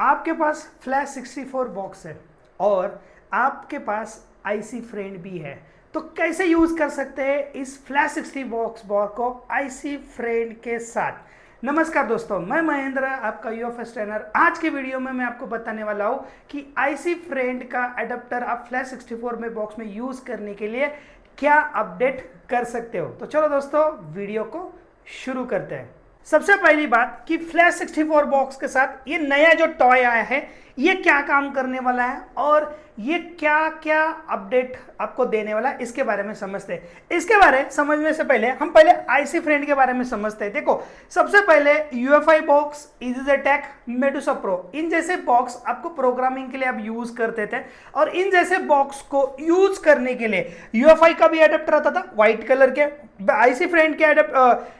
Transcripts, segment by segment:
आपके पास flash 64 box है और आपके पास आईसी फ्रेंड भी है, तो कैसे यूज कर सकते हैं इस फ्लैश 60 बॉक्स को आईसी फ्रेंड के साथ। नमस्कार दोस्तों, मैं महेंद्र, आपका यूएफएस ट्रेनर। आज के वीडियो में मैं आपको बताने वाला हूं कि आईसी फ्रेंड का एडाप्टर आप फ्लैश 64 में बॉक्स में यूज करने के लिए क्या अपडेट कर सकते हो। तो चलो दोस्तों, वीडियो को शुरू करते हैं। सबसे पहली बात कि फ्लैश 64 बॉक्स के साथ ये नया जो टॉय आया है ये क्या काम करने वाला है और ये क्या क्या अपडेट आपको देने वाला है, इसके बारे में समझते हैं। इसके बारे में समझने से पहले हम पहले आईसी फ्रेंड के बारे में समझते हैं। देखो, सबसे पहले UFI box, EasyJet, Medusa pro, इन जैसे बॉक्स आपको प्रोग्रामिंग के लिए आप यूज करते थे और इन जैसे बॉक्स को यूज करने के लिए यूएफआई का भी एडेप्टर आता था व्हाइट कलर के, आईसी फ्रेंड के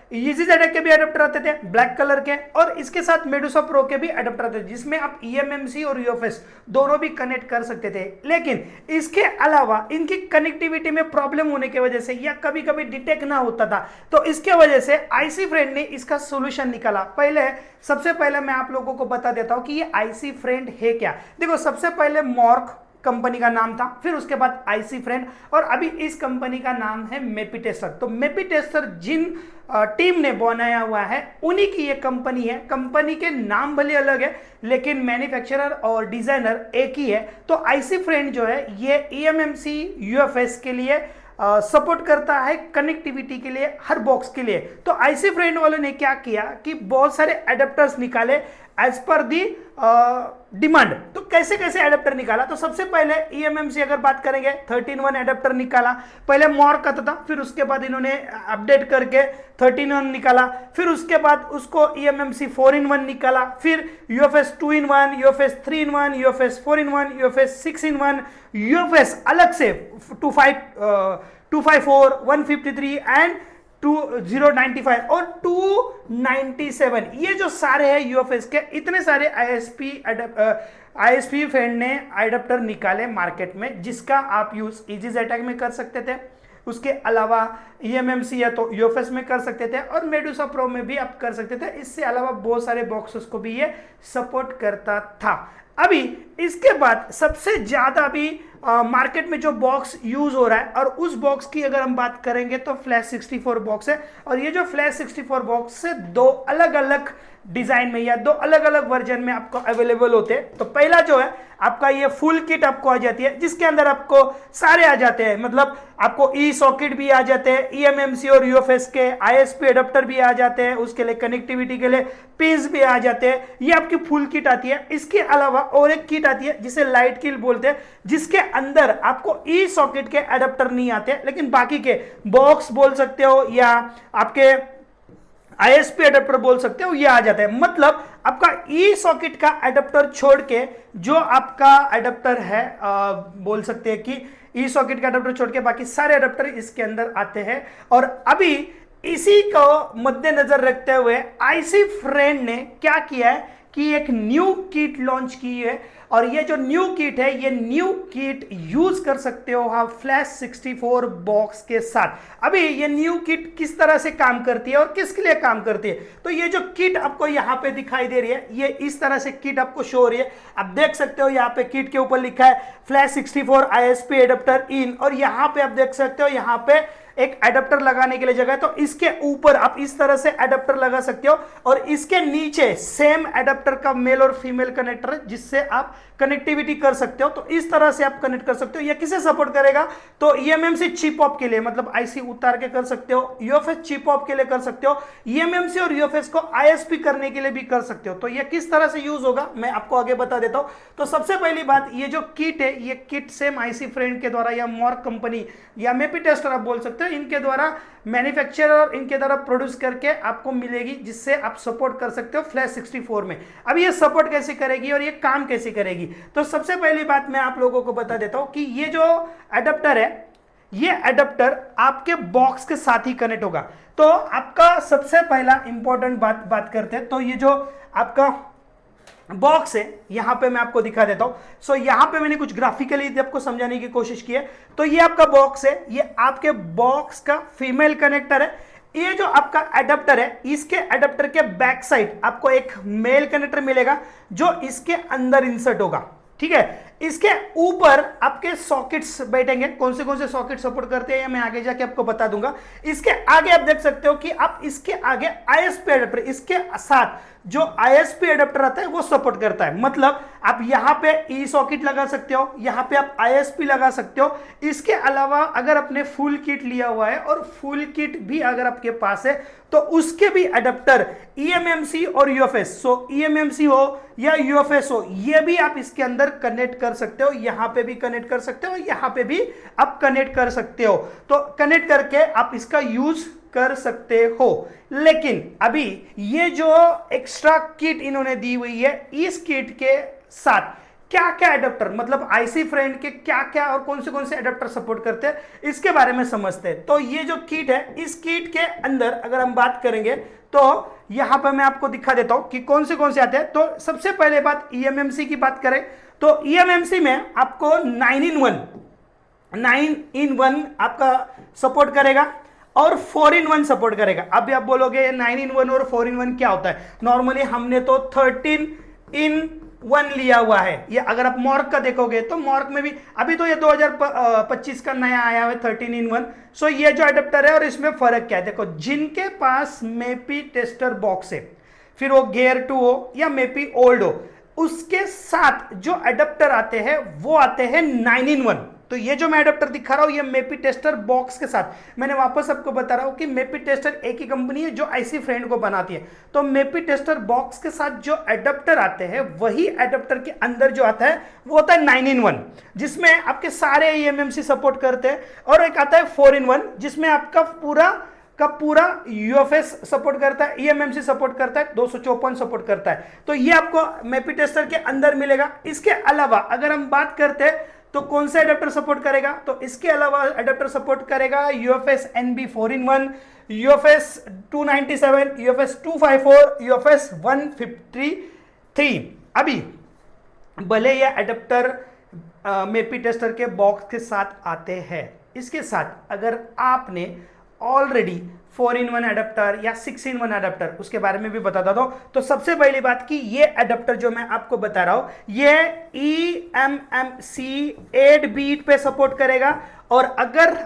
EasyJet के भी एडेप्टर आते थे ब्लैक कलर के, और इसके साथ मेडुसा प्रो के भी एडेप्टर आते थे जिसमें आप eMMC और यूएफएस दोनों भी कनेक्ट कर सकते थे। लेकिन इसके अलावा इनकी कनेक्टिविटी में प्रॉब्लम होने की वजह से या कभी कभी डिटेक्ट ना होता था, तो इसके वजह से आईसी फ्रेंड ने इसका सोल्यूशन निकाला। सबसे पहले मैं आप लोगों को बता देता हूं कि ये आईसी फ्रेंड है क्या। देखो, सबसे पहले मॉर्क कंपनी का नाम था, फिर उसके बाद आईसी फ्रेंड, और अभी इस कंपनी का नाम है मेपीटेस्टर। तो मेपीटेस्टर जिन टीम ने बनाया हुआ है उन्हीं की ये कंपनी है। कंपनी के नाम भले अलग है लेकिन मैन्युफैक्चरर और डिजाइनर एक ही है। तो आईसी फ्रेंड जो है ये eMMC यूएफएस के लिए सपोर्ट करता है, कनेक्टिविटी के लिए, हर बॉक्स के लिए। तो आईसी फ्रेंड वालों ने क्या किया कि बहुत सारे एडेप्टर्स निकाले एज पर दी डिमांड। तो कैसे कैसे एडेप्टर निकाला, तो सबसे पहले eMMC अगर बात करेंगे 13-1 एडेप्टर निकाला। पहले मॉर्क आता था, फिर उसके बाद इन्होंने अपडेट करके 13-1 निकाला, फिर उसके बाद उसको eMMC 4-in-1 निकाला, फिर UFS 2-in-1, UFS 3-in-1, UFS 4-in-1, UFS 6-in-1, UFS अलग से 254, 153 एंड 2095 और 297, ये जो सारे हैं यूएफएस के, इतने सारे आईएसपी फ्रेंड ने एडाप्टर निकाले मार्केट में, जिसका आप यूज EasyJet में कर सकते थे, उसके अलावा eMMC या तो यूएफएस में कर सकते थे और मेडुसा प्रो में भी आप कर सकते थे। इससे अलावा बहुत सारे बॉक्सेस को भी ये सपोर्ट करता था। अभी इसके बाद सबसे ज्यादा अभी मार्केट में जो बॉक्स यूज हो रहा है, और उस बॉक्स की अगर हम बात करेंगे तो फ्लैश 64 बॉक्स है। और ये जो फ्लैश 64 बॉक्स से दो अलग अलग डिजाइन में या दो अलग अलग वर्जन में आपको अवेलेबल होते हैं। तो पहला जो है आपका ये फुल किट आपको आ जाती है, जिसके अंदर आपको सारे आ जाते हैं, मतलब आपको ई सॉकेट भी आ जाते हैं, eMMC और यूएफएस के आईएसपी एडाप्टर भी आ जाते हैं, उसके लिए कनेक्टिविटी के लिए पिंस भी आ जाते हैं। ये आपकी फुल किट आती है। इसके अलावा और एक किट आती है जिसे लाइट किट बोलते हैं, जिसके अंदर आपको ई सॉकेट के एडाप्टर नहीं आते, लेकिन बाकी के बॉक्स बोल सकते हो या आपके आईएसपी एडाप्टर बोल सकते हो, ये आ जाता है। मतलब आपका ई सॉकेट का एडाप्टर छोड़ के जो आपका एडाप्टर है, बोल सकते हैं कि ई सॉकेट का एडाप्टर छोड़ के बाकी सारे एडाप्टर इसके अंदर आते हैं। और अभी इसी को मद्देनजर रखते हुए आईसी फ्रेंड ने क्या किया है कि एक न्यू किट लॉन्च की है, और ये जो न्यू किट है, ये न्यू किट यूज कर सकते हो आप फ्लैश 64 बॉक्स के साथ। अभी ये न्यू किट किस तरह से काम करती है और किसके लिए काम करती है, तो ये जो किट आपको यहाँ पे दिखाई दे रही है, ये इस तरह से किट आपको शो हो रही है। आप देख सकते हो यहाँ पे किट के ऊपर लिखा है फ्लैश 64 आईएसपी एडाप्टर इन, और यहाँ पे आप देख सकते हो यहाँ पे एक एडाप्टर लगाने के लिए जगह है। तो इसके ऊपर आप इस तरह से एडाप्टर लगा सकते हो, और इसके नीचे सेम एडाप्टर का मेल और फीमेल कनेक्टर है, जिससे आप कनेक्टिविटी कर सकते हो। तो इस तरह से आप कनेक्ट कर सकते हो। ये किसे सपोर्ट करेगा, तो eMMC चिप ऑफ के लिए, मतलब आईसी उतार के कर सकते हो, यूएफएस चिप ऑफ के लिए कर सकते हो, eMMC और यूएफएस को आईएसपी करने के लिए भी कर सकते हो। तो ये किस तरह से यूज होगा मैं आपको आगे बता देता हूं। तो सबसे पहली बात, ये जो किट है, ये किट सेम आईसी फ्रेंड के द्वारा या मॉर्क कंपनी या मेपीटेस्टर आप बोल सकते हो, इनके द्वारा मैन्युफैक्चरर इनके द्वारा प्रोड्यूस करके आपको मिलेगी, जिससे आप सपोर्ट कर सकते हो फ्लैश 64 में। अब ये सपोर्ट कैसे करेगी और ये काम कैसे करेगी, तो सबसे पहली बात मैं आप लोगों को बता देता हूं कि ये जो एडाप्टर है, ये एडाप्टर आपके बॉक्स के साथ ही कनेक्ट होगा। तो आपका सबसे पहला इंपॉर्टेंट बात करते हैं, तो ये जो आपका बॉक्स है, यहां पे मैं आपको दिखा देता हूं। सो यहां पे मैंने कुछ ग्राफिकली आपको समझाने की कोशिश की है। तो ये आपका बॉक्स है, ये आपके बॉक्स का फीमेल कनेक्टर है, ये जो आपका एडाप्टर है, इसके एडाप्टर के बैक साइड आपको एक मेल कनेक्टर मिलेगा जो इसके अंदर इंसर्ट होगा, ठीक है। इसके ऊपर आपके सॉकेट्स बैठेंगे, कौन से सॉकेट सपोर्ट करते हैं मैं आगे जाके आपको बता दूंगा। इसके आगे आप देख सकते हो कि आप इसके आगे आईएसपी एडाप्टर, इसके साथ जो आईएसपी एडाप्टर आता है वो सपोर्ट करता है। मतलब आप यहां पे ई सॉकेट लगा सकते हो, यहां पे आप आईएसपी लगा सकते हो। इसके अलावा अगर आपने फुल किट लिया हुआ है और फुल किट भी अगर आपके पास है तो उसके भी एडाप्टर ईएमएमसी और यूएफएस, सो ईएमएमसी हो या यूएफएस हो, ये भी आप इसके अंदर कनेक्ट कर सकते हो। यहां पे भी कनेक्ट कर सकते हो, यहां पे भी आप कनेक्ट कर सकते हो। तो कनेक्ट करके आप इसका यूज कर सकते हो। लेकिन अभी ये जो एक्स्ट्रा किट इन्होंने दी हुई है, इस किट के साथ क्या क्या एडाप्टर, मतलब आईसी फ्रेंड के क्या क्या और कौन से एडाप्टर सपोर्ट करते हैं, इसके बारे में समझते हैं। तो ये जो किट है, इस किट के अंदर अगर हम बात करेंगे तो यहां पर मैं आपको दिखा देता हूं कि कौन से आते हैं। तो सबसे पहले बात ईएमएमसी की बात करें तो ईएमएमसी में आपको 9-in-1 आपका सपोर्ट करेगा और 4-in-1 सपोर्ट करेगा। अभी आप बोलोगे 9-in-1 और 4-in-1 क्या होता है? नॉर्मली हमने तो 13-in-1 लिया हुआ है। ये अगर आप मॉर्क का देखोगे तो मॉर्क में भी अभी तो ये 2025 का नया आया है 13-in-1। सो ये जो एडेप्टर है और इसमें फर्क क्या है, देखो जिनके पास मेपी टेस्टर बॉक्स है, फिर वो गियर 2 हो या मेपी ओल्ड हो, उसके साथ जो एडेप्टर आते हैं वो आते हैं 9-in-1। तो ये जो मैं एडाप्टर दिखा रहा हूं ये मेपी टेस्टर बॉक्स के साथ, मैंने वापस आपको बता रहा हूं कि मेपी टेस्टर एक ही कंपनी है जो आईसी फ्रेंड को बनाती है। तो मेपी टेस्टर बॉक्स के साथ जो एडाप्टर आते हैं वही एडाप्टर के अंदर जो आता है वो होता है 9-in-1, जिसमें आपके सारे ईएमएमसी सपोर्ट करते हैं। और एक आता है 4-in-1 जिसमें आपका पूरा यूएफएस सपोर्ट करता है, ईएमएमसी सपोर्ट करता है, 254 सपोर्ट करता है। तो ये आपको मेपी टेस्टर के अंदर मिलेगा। इसके अलावा अगर हम बात करते हैं तो कौन सा एडाप्टर सपोर्ट करेगा, तो इसके अलावा एडाप्टर सपोर्ट करेगा UFS NB 4-in-1, UFS 297, UFS 254, UFS 153। अभी भले ये एडाप्टर मेपी टेस्टर के बॉक्स के साथ आते हैं, इसके साथ अगर आपने ऑलरेडी 4-in-1 एडाप्टर या 6-in-1 एडाप्टर, उसके बारे में भी बताता हूं। तो सबसे पहली बात कि ये एडाप्टर जो मैं आपको बता रहा हूं ये ईएमएमसी 8 बीट पे सपोर्ट करेगा। और अगर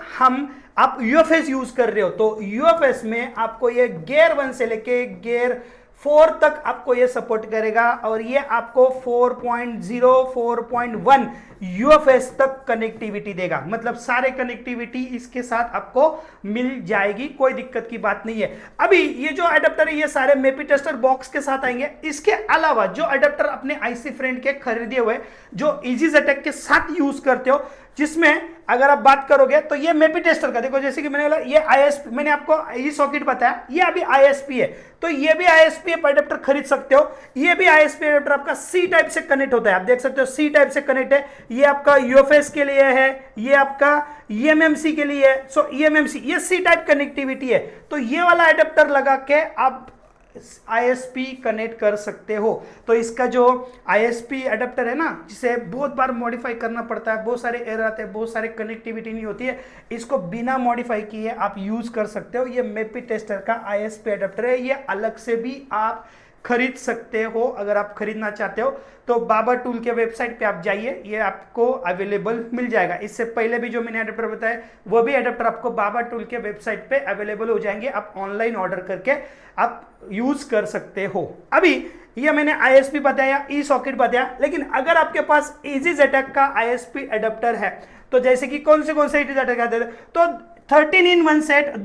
आप यूएफएस यूज कर रहे हो तो यूएफएस में आपको ये गियर 1 से लेके गियर 4 तक आपको ये सपोर्ट करेगा और ये आपको 4.0 4.1 यूएफएस तक कनेक्टिविटी देगा। मतलब सारे कनेक्टिविटी इसके साथ आपको मिल जाएगी, कोई दिक्कत की बात नहीं है। अभी ये जो एडाप्टर है ये सारे मेपी टेस्टर बॉक्स के साथ आएंगे। इसके अलावा जो एडाप्टर अपने आईसी फ्रेंड के खरीदे हुए जो इजीजेटेक के साथ यूज करते हो, जिसमें अगर आप बात करोगे तो ये मेपी टेस्टर का देखो, जैसे कि मैंने बोला ये आईएसपी, मैंने आपको ये सॉकेट बताया, ये अभी आईएसपी है तो ये भी आईएसपी एडाप्टर खरीद सकते हो। ये भी आईएसपी एडाप्टर आपका सी टाइप से कनेक्ट होता है, आप देख सकते हो सी टाइप से कनेक्ट है। ये आपका यूएफएस के लिए है, ये आपका ईएमएमसी के लिए है। सो ईएमएमसी ये सी टाइप कनेक्टिविटी है, तो ये वाला एडाप्टर लगा के आप आईएसपी कनेक्ट कर सकते हो। तो इसका जो आईएसपी एडाप्टर है ना, जिसे बहुत बार मॉडिफाई करना पड़ता है, बहुत सारे एरर आते हैं, बहुत सारे कनेक्टिविटी नहीं होती है, इसको बिना मॉडिफाई किए आप यूज कर सकते हो। ये मेपी टेस्टर का आईएसपी एडाप्टर है, ये अलग से भी आप खरीद सकते हो। अगर आप खरीदना चाहते हो तो बाबा टूल के वेबसाइट पे आप जाइए, ये आपको अवेलेबल मिल जाएगा। इससे पहले भी जो मैंने एडाप्टर बताया वो भी एडाप्टर आपको बाबा टूल के वेबसाइट पे अवेलेबल हो जाएंगे, आप ऑनलाइन ऑर्डर करके आप यूज कर सकते हो। अभी ये मैंने आईएसपी बताया, ई सॉकेट बताया, लेकिन अगर आपके पास इजीजेटेक का आईएसपी एडाप्टर है तो जैसे कि कौन से इजीजेटेक आते हैं, तो 13-in-1 सेट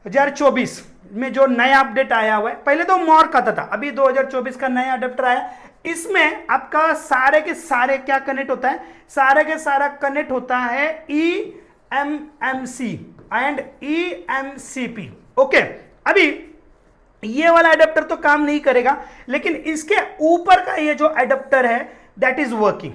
2024 में जो नया अपडेट आया हुआ है, पहले तो मॉर्क आता था, अभी 2024 का नया अडेप्टर आया। इसमें आपका सारे के सारे क्या कनेक्ट होता है, सारे के सारा कनेक्ट होता है ईएमएमसी एंड ईएमसीपी। ओके, अभी ये वाला एडाप्टर तो काम नहीं करेगा, लेकिन इसके ऊपर का ये जो एडाप्टर है दैट इज वर्किंग।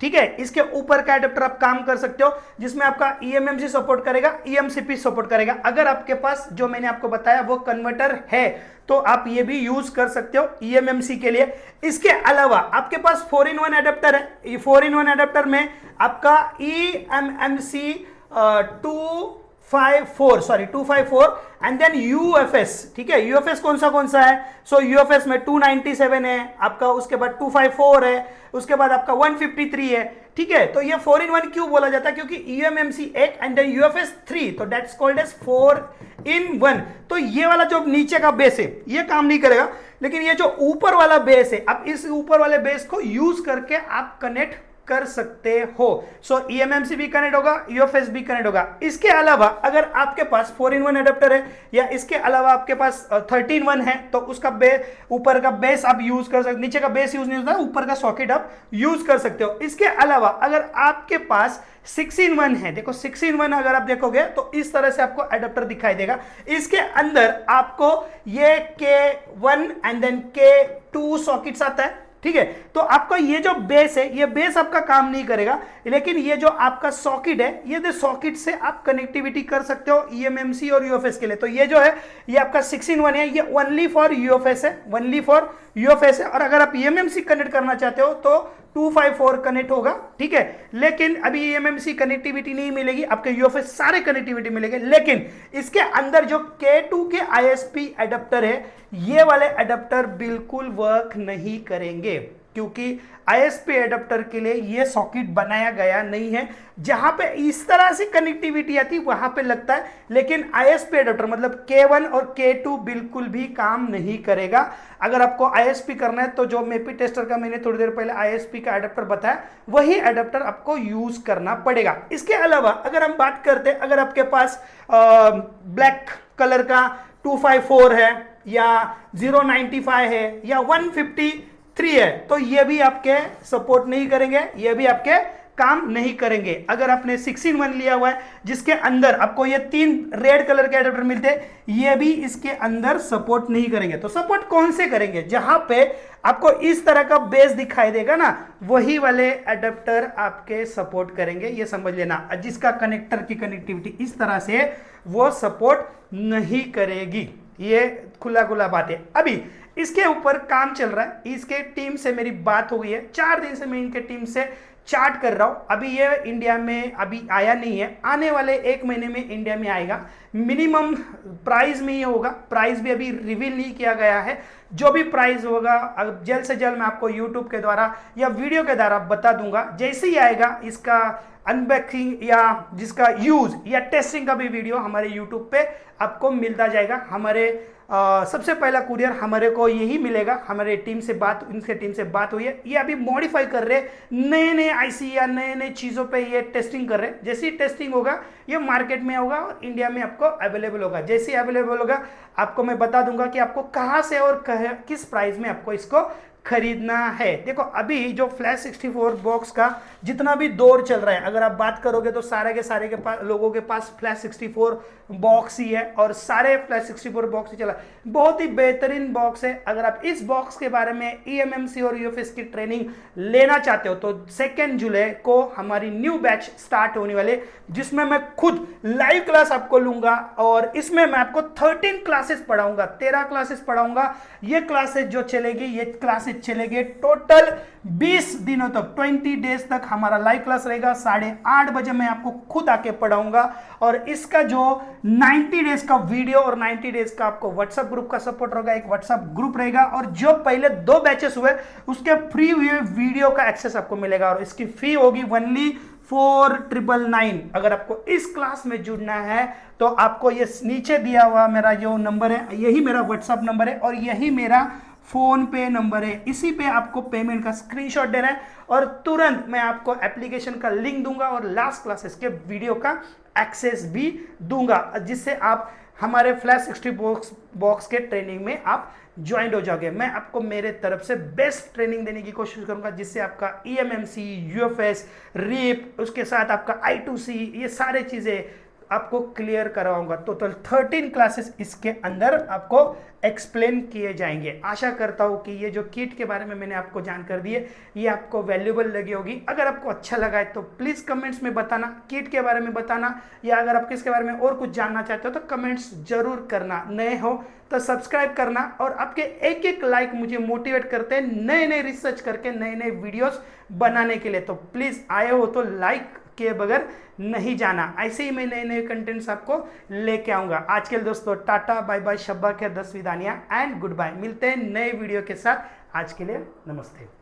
ठीक है, इसके ऊपर का एडाप्टर आप काम कर सकते हो, जिसमें आपका ईएमएमसी सपोर्ट करेगा, ईएमसीपी सपोर्ट करेगा। अगर आपके पास जो मैंने आपको बताया वो कन्वर्टर है तो आप ये भी यूज कर सकते हो ईएमएमसी के लिए। इसके अलावा आपके पास 4-in-1 एडाप्टर है, ये 4-in-1 एडाप्टर में आपका ईएमएमसी 254 एंड देन यूएफएस, ठीक है, यूएफएस कौन सा है, सो यूएफएस में 297 है आपका, उसके बाद 254 है, उसके बाद आपका 153 है, ठीक है। तो ये 4 in 1 क्यों बोला जाता है, क्योंकि यूएमएमसी 8 एंड देन यूएफएस 3, तो दैट्स कॉल्ड एज 4 in 1। तो ये वाला जो नीचे का बेस है ये काम नहीं करेगा, लेकिन ये जो ऊपर वाला बेस है, अब इस ऊपर वाले बेस को यूज करके आप कनेक्ट कर सकते हो। सो ईएमएमसी भी कनेक्ट होगा, यूएफएस भी कनेक्ट होगा। इसके अलावा अगर आपके पास 4 in 1 अडेप्टर है, या इसके अलावा आपके पास 13 1 है, तो उसका ऊपर का बेस आप यूज कर सकते, नीचे का बेस यूज नहीं होता, ऊपर का सॉकेट आप यूज कर सकते हो। इसके अलावा अगर आपके पास 6 in 1 है, देखो 6 in 1 अगर आप देखोगे तो इस तरह से आपको अडेप्टर दिखाई देगा। इसके अंदर आपको ये K1 and then K2 sockets आता है, ठीक है। तो आपका ये जो बेस है, ये बेस आपका काम नहीं करेगा, लेकिन ये जो आपका सॉकेट है, ये सॉकेट से आप कनेक्टिविटी कर सकते हो ईएमएमसी और यूएफएस के लिए। तो ये जो है ये आपका 6 in 1 है, ये ओनली फॉर यूएफएस है, ओनली फॉर यूएफएस है। और अगर आप ईएमएमसी कनेक्ट करना चाहते हो तो 254 कनेक्ट होगा, ठीक है। लेकिन अभी ईएमएमसी कनेक्टिविटी नहीं मिलेगी, आपके यूएफएस सारे कनेक्टिविटी मिलेंगे। लेकिन इसके अंदर जो K2 के आईएसपी एडाप्टर है, ये वाले एडाप्टर बिल्कुल वर्क नहीं करेंगे, क्योंकि आईएसपी एडाप्टर के लिए ये सॉकेट बनाया गया नहीं है। जहां पे इस तरह से कनेक्टिविटी आती वहां पे लगता है, लेकिन आईएसपी एडाप्टर मतलब K1 और K2 बिल्कुल भी काम नहीं करेगा। अगर आपको आईएसपी करना है तो जो मेपी टेस्टर का मैंने थोड़ी देर पहले आईएसपी का एडाप्टर बताया, वही एडाप्टर आपको यूज करना पड़ेगा। इसके अलावा अगर हम बात करते हैं, अगर आपके पास ब्लैक कलर का 254 है, या 095 है, या 153 है, तो ये भी आपके सपोर्ट नहीं करेंगे, ये भी आपके काम नहीं करेंगे। अगर आपने 6 in 1 लिया हुआ है, जिसके अंदर आपको ये 3 रेड कलर के एडाप्टर मिलते हैं, ये भी इसके अंदर सपोर्ट नहीं करेंगे। तो सपोर्ट कौन से करेंगे, जहां पे आपको इस तरह का बेस दिखाई देगा ना, वही वाले एडाप्टर आपके सपोर्ट करेंगे, ये समझ लेना। जिसका कनेक्टर की कनेक्टिविटी इस तरह से, वो सपोर्ट नहीं करेगी, ये खुला खुला बात है। अभी इसके ऊपर काम चल रहा है, इसके टीम से मेरी बात हो गई है, 4 दिन से मैं इनके टीम से चार्ट कर रहा हूं। अभी ये इंडिया में अभी आया नहीं है, आने वाले 1 महीने में इंडिया में आएगा। मिनिमम प्राइस में ये होगा, प्राइस भी अभी रिवील नहीं किया गया है। जो भी प्राइस होगा जल्द से जल्द मैं आपको यूट्यूब के द्वारा या वीडियो के द्वारा बता दूंगा। जैसे ही आएगा इसका अनबॉक्सिंग या जिसका यूज या टेस्टिंग का भी वीडियो हमारे यूट्यूब पे आपको मिलता जाएगा। हमारे सबसे पहला कुरियर हमारे को यही मिलेगा। हमारे टीम से बात, इनसे टीम से बात हुई है, ये अभी मॉडिफाई कर रहे, नए नए आईसी या नए नए चीज़ों पे ये टेस्टिंग कर रहे। जैसे ही टेस्टिंग होगा ये मार्केट में होगा और इंडिया में आपको अवेलेबल होगा। जैसे ही अवेलेबल होगा आपको मैं बता दूंगा कि आपको कहाँ से और किस प्राइस में आपको इसको खरीदना है। देखो अभी जो फ्लैश 64 बॉक्स का जितना भी दौर चल रहा है, अगर आप बात करोगे तो सारे के सारे के पास लोगों के पास फ्लैश 64 बॉक्स ही है और सारे फ्लैश 64 बॉक्स ही चला। बहुत ही बेहतरीन बॉक्स है। अगर आप इस बॉक्स के बारे में ईएमएमसी और यूएफएस की ट्रेनिंग लेना चाहते हो तो 2 जुलाई को हमारी न्यू बैच स्टार्ट होने वाले, जिसमें मैं खुद लाइव क्लास आपको लूंगा और इसमें मैं आपको 13 क्लासेस पढ़ाऊंगा, 13 क्लासेस पढ़ाऊंगा। ये क्लासेस जो चलेगी, ये क्लासेस चलेंगे टोटल 20 दिनों तक, 20 डेज तक हमारा लाइव क्लास रहेगा। 8:30 बजे मैं आपको खुद आके पढ़ाऊंगा और इसका जो 90 डेज का वीडियो और 90 डेज का आपको व्हाट्सएप ग्रुप का सपोर्ट होगा, एक व्हाट्सएप ग्रुप रहेगा और जो पहले 2 बैचेस हुए उसके फ्री हुए वीडियो का एक्सेस आपको मिलेगा और इसकी फी होगी ओनली 4999। अगर आपको इस क्लास में जुड़ना है तो आपको ये नीचे दिया हुआ मेरा जो नंबर है, यही मेरा व्हाट्सएप नंबर है और यही मेरा फोन पे नंबर है। इसी पे आपको पेमेंट का स्क्रीनशॉट देना है और तुरंत मैं आपको एप्लीकेशन का लिंक दूंगा और लास्ट क्लासेस के वीडियो का एक्सेस भी दूंगा, जिससे आप हमारे फ्लैश 60 बॉक्स के ट्रेनिंग में आप ज्वाइन हो जाओगे। मैं आपको मेरे तरफ से बेस्ट ट्रेनिंग देने की कोशिश करूंगा, जिससे आपका ईएमएमसी, यूएफएस, रीप, उसके साथ आपका I2C, ये सारे चीजें आपको क्लियर करवाऊंगा। टोटल 13 क्लासेस इसके अंदर आपको एक्सप्लेन किए जाएंगे। आशा करता हूं कि ये जो किट के बारे में मैंने आपको जानकारी दी है ये आपको वैल्यूएबल लगी होगी। अगर आपको अच्छा लगा है तो प्लीज़ कमेंट्स में बताना, किट के बारे में बताना, या अगर आप किसके बारे में और कुछ जानना चाहते हो तो कमेंट्स जरूर करना। नए हो तो सब्सक्राइब करना और आपके एक एक लाइक मुझे मोटिवेट करते हैं नए नए रिसर्च करके नए नए वीडियोस बनाने के लिए। तो प्लीज़ आए हो तो लाइक किए बगैर नहीं जाना। ऐसे ही मैं नए नए कंटेंट्स आपको लेके आऊँगा। आज के लिए दोस्तों टाटा बाय बाय, शब्बा खैर, 10 विदानियाँ एंड गुड बाय। मिलते हैं नए वीडियो के साथ। आज के लिए नमस्ते।